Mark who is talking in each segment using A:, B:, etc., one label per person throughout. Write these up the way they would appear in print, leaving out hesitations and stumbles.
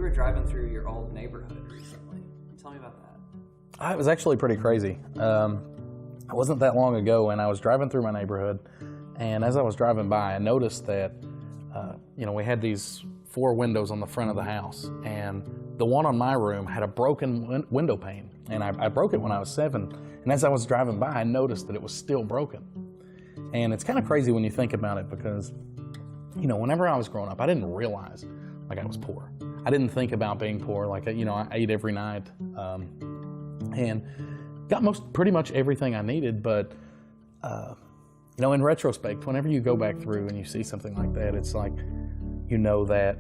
A: were driving through your old neighborhood recently. Tell me about that.
B: It was actually pretty crazy. It wasn't that long ago when I was driving through my neighborhood, and as I was driving by, I noticed that we had these 4 windows on the front of the house, and the one on my room had a broken window pane, and I broke it when I was 7, and as I was driving by, I noticed that it was still broken. And it's kind of crazy when you think about it, because whenever I was growing up, I didn't realize like I was poor. I didn't think about being poor. Like, I ate every night, and got pretty much everything I needed, but in retrospect, whenever you go back through and you see something like that, it's like, that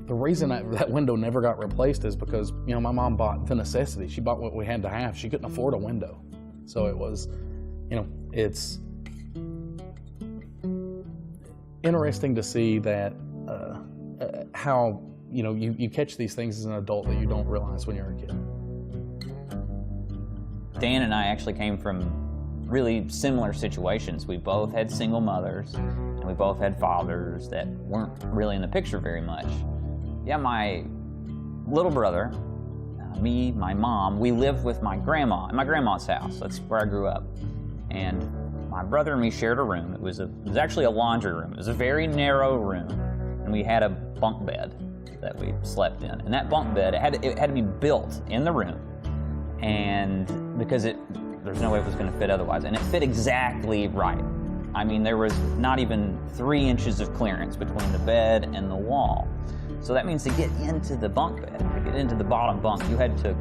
B: the reason that window never got replaced is because, my mom bought the necessity. She bought what we had to have. She couldn't afford a window. So it was, it's interesting to see that how, you catch these things as an adult that you don't realize when you're a kid.
C: Dan and I actually came from really similar situations. We both had single mothers, and we both had fathers that weren't really in the picture very much. Yeah, my little brother, me, my mom, we lived with my grandma in my grandma's house. That's where I grew up. And my brother and me shared a room. It was actually a laundry room. It was a very narrow room, and we had a bunk bed that we slept in. And that bunk bed, it had to be built in the room, and because there's no way it was going to fit otherwise, and it fit exactly right. I mean, there was not even 3 inches of clearance between the bed and the wall. So that means to get into the bunk bed, to get into the bottom bunk, you had to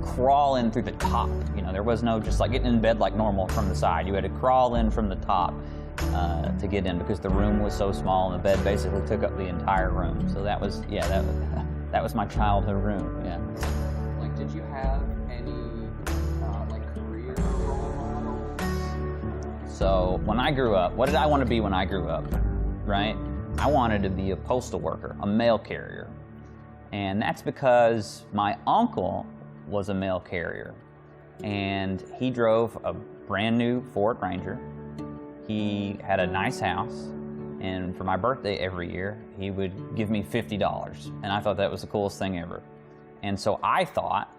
C: crawl in through the top. There was no just like getting in bed like normal from the side. You had to crawl in from the top to get in, because the room was so small and the bed basically took up the entire room. So that was, that was my childhood room, yeah.
A: Like, did you have any career role models?
C: So when I grew up, what did I want to be when I grew up, right? I wanted to be a postal worker, a mail carrier. And that's because my uncle was a mail carrier, and he drove a brand new Ford Ranger. He had a nice house, and for my birthday every year, he would give me $50. And I thought that was the coolest thing ever. And so I thought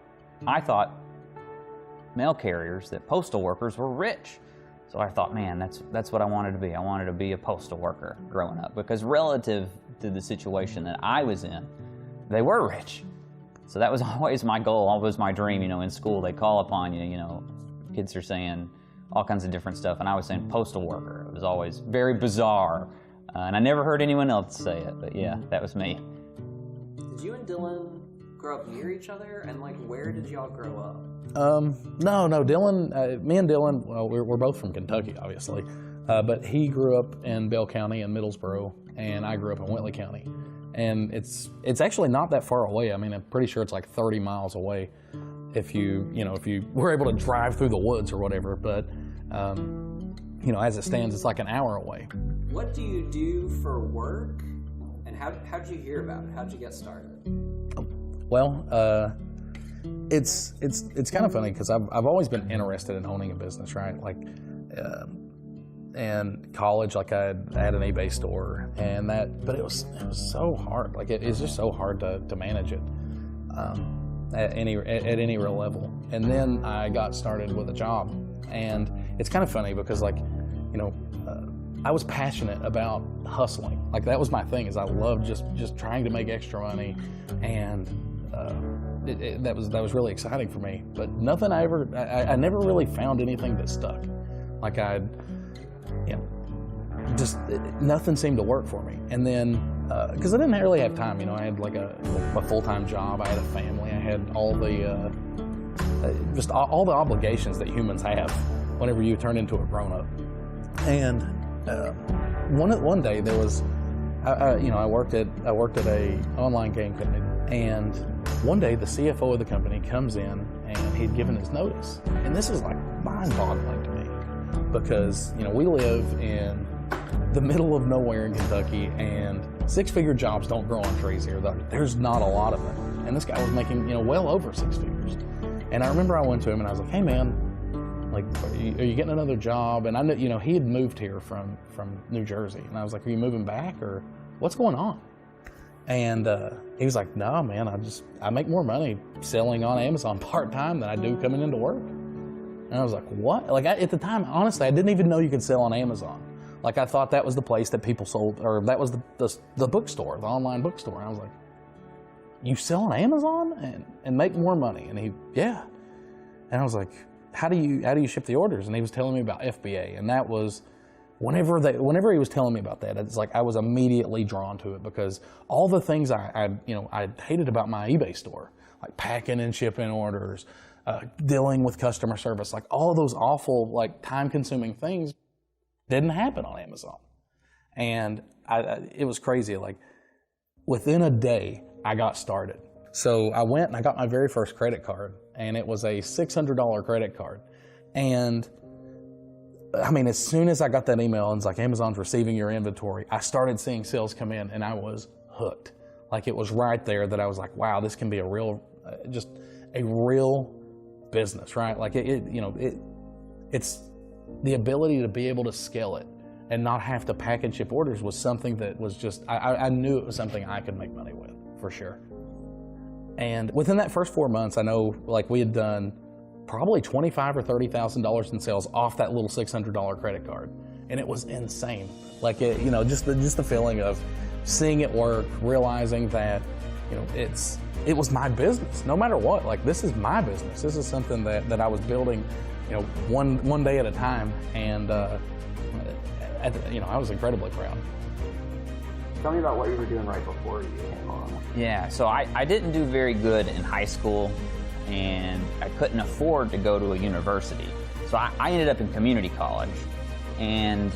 C: mail carriers, that postal workers were rich. So I thought, man, that's what I wanted to be. I wanted to be a postal worker growing up, because relative to the situation that I was in, they were rich. So that was always my goal, always my dream. In school they call upon you, kids are saying all kinds of different stuff, and I was saying postal worker. It was always very bizarre, and I never heard anyone else say it, but yeah, that was me.
A: Did you and Dylan grow up near each other, and where did y'all grow up?
B: No, Dylan, me and Dylan, well, we're both from Kentucky, obviously, but he grew up in Bell County in Middlesboro, and I grew up in Whitley County. And it's actually not that far away. I mean, I'm pretty sure it's like 30 miles away if you were able to drive through the woods or whatever, but as it stands, it's like an hour away.
A: What do you do for work, and how did you hear about it? How did you get started?
B: Well, it's kind of funny, because I've always been interested in owning a business, right? Like, and college, like I had an eBay store, but it was so hard. Like it's just so hard to manage it at any real level. And then I got started with a job, and it's kind of funny because I was passionate about hustling. Like that was my thing, is I loved just trying to make extra money, and that was really exciting for me. But I never really found anything that stuck. Like nothing seemed to work for me. And then, because I didn't really have time, I had like a full-time job, I had a family, I had all the, just all the obligations that humans have whenever you turn into a grown-up. And one day there was, I worked at a online game company, and one day the CFO of the company comes in, and he'd given his notice. And this is like mind-boggling to me, because we live in the middle of nowhere in Kentucky, and 6-figure jobs don't grow on trees here. There's not a lot of them. And this guy was making well over 6 figures. And I remember I went to him and I was like, hey man, like, are you getting another job? And I knew, he had moved here from New Jersey. And I was like, are you moving back, or what's going on? And he was like, no, man, I make more money selling on Amazon part-time than I do coming into work. And I was like, what? Like, at the time, honestly, I didn't even know you could sell on Amazon. Like, I thought that was the place that people sold, or that was the bookstore, the online bookstore. And I was like, you sell on Amazon and make more money? And yeah. And I was like, how do you ship the orders? And he was telling me about FBA, and that was, whenever he was telling me about that, it's like I was immediately drawn to it, because all the things I hated about my eBay store, like packing and shipping orders, dealing with customer service, like all of those awful, like time-consuming things didn't happen on Amazon. And it was crazy. Like, within a day, I got started. So I went and I got my very first credit card, and it was a $600 credit card. And I mean, as soon as I got that email and it's like, Amazon's receiving your inventory, I started seeing sales come in, and I was hooked. Like, it was right there that I was like, wow, this can be a real business, right? Like, it's the ability to be able to scale it and not have to pack and ship orders was something that was just, I knew it was something I could make money with, for sure. And within that first 4 months, I know, like, we had done probably $25,000 or $30,000 in sales off that little $600 credit card, and it was insane. Like, just the feeling of seeing it work, realizing that, it was my business, no matter what. Like, this is my business. This is something that I was building, one day at a time, and I was incredibly proud.
A: Tell me about what you were doing right before you came on.
C: Yeah, so I didn't do very good in high school, and I couldn't afford to go to a university. So I ended up in community college, and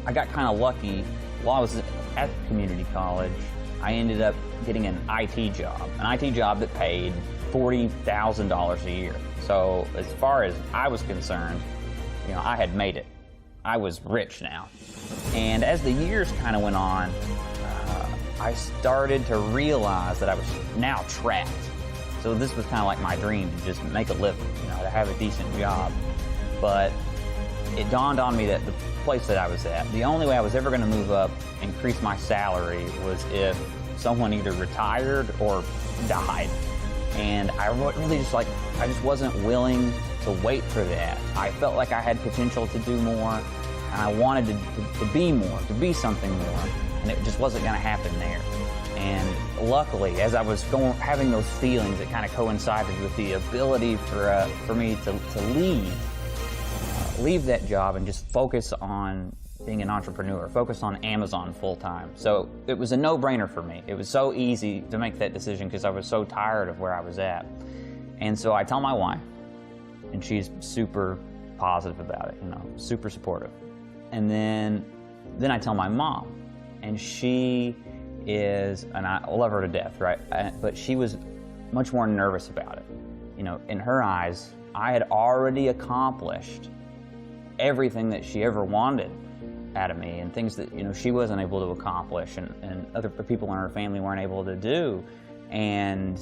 C: I got kind of lucky. While I was at community college, I ended up getting an IT job that paid $40,000 a year. So as far as I was concerned, I had made it. I was rich now. And as the years kind of went on, I started to realize that I was now trapped. So this was kind of like my dream, to just make a living, to have a decent job. But it dawned on me that the place that I was at, the only way I was ever going to move up, increase my salary, was if someone either retired or died. And I really I just wasn't willing to wait for that. I felt like I had potential to do more, and I wanted to be more, to be something more, and it just wasn't going to happen there. And luckily, as I was having those feelings, it kind of coincided with the ability for me to leave that job and just focus on being an entrepreneur, focus on Amazon full-time. So it was a no-brainer for me. It was so easy to make that decision because I was so tired of where I was at. And so I tell my wife, and she's super positive about it, super supportive. And then I tell my mom, and she is, and I love her to death, right? But she was much more nervous about it. In her eyes, I had already accomplished everything that she ever wanted out of me, and things that she wasn't able to accomplish, and other people in her family weren't able to do. And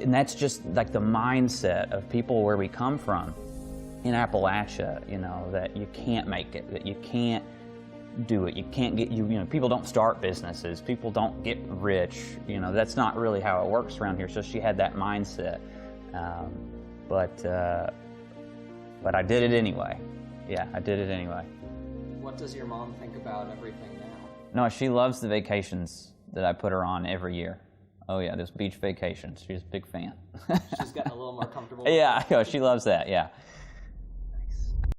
C: that's just like the mindset of people where we come from in Appalachia, that you can't make it, that you can't do it, you can't get, people don't start businesses, people don't get rich, that's not really how it works around here. So she had that mindset, but I did it anyway. Yeah, I did it anyway.
A: What does your mom think about everything now?
C: No, she loves the vacations that I put her on every year. Oh yeah, those beach vacations. She's a big fan.
A: She's gotten a little more comfortable.
C: Yeah, she loves that, yeah.